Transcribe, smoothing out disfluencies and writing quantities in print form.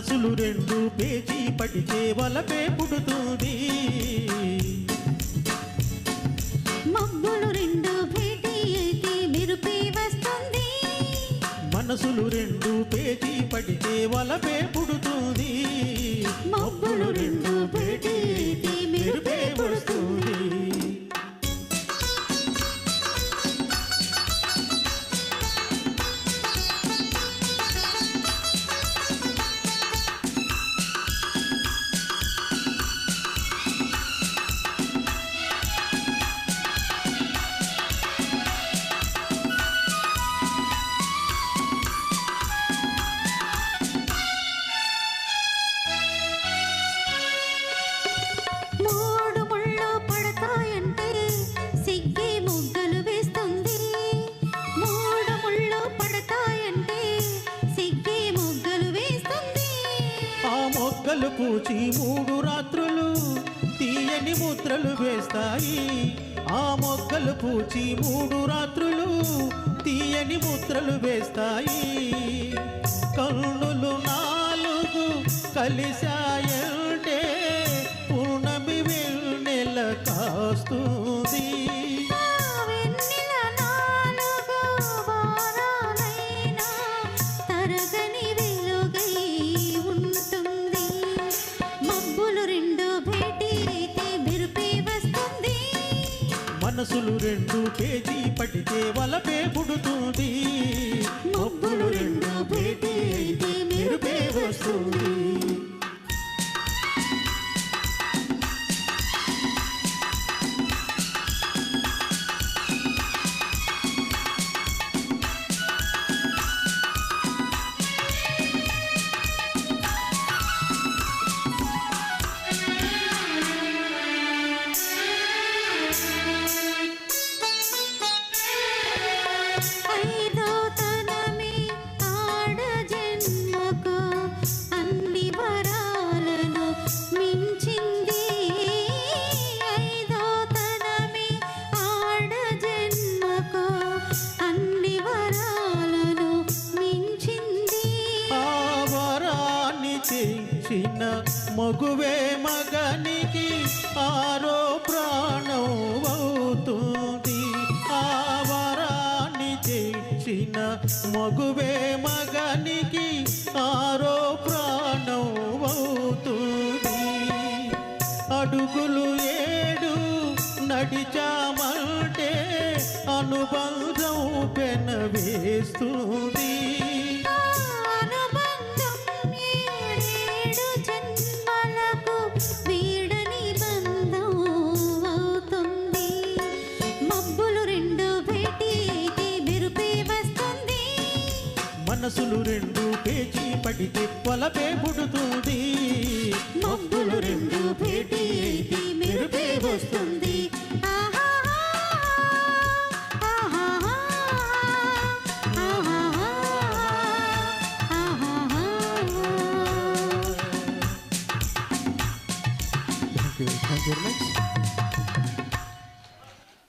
మనసులు రెండు పేజీ పడితే వలపే పుడుతుంది మబ్బులు రెండు భేటీ అయితే మెరుపే వస్తుంది మనసులు రెండు పేజీ పడితే వలపే పుడుతుంది మబ్బులు రెండు భేటీ అయితే మెరుపే పుడుతుంది మొగ్గలు పూచి 3 రాత్రులు తీయని ముద్రలు వేస్తాయి ఆ మొగ్గలు పూచి 3 రాత్రులు తీయని ముద్రలు వేస్తాయి కన్నులు 4 కలిశాయంటే పూర్ణమి వెన్నెల కాస్తుంది మనసులు రెండు పేజీ పడితే వలపే పుడుతుంది మబ్బులు రెండు భేటీ అయితే మెరుపే వస్తుంది చిన్న మగువే మగనికి ఆరో ప్రాణం అవుతుంది ఆ వరాన్ని తెచ్చిన మగువే మగనికి ఆరో ప్రాణం అవుతుంది అడుగులు 7 నడిచామంటే అనుబంధం పెనవేస్తుంది మనసులు రెండు పేజీ పడితే వలపే పుడుతుంది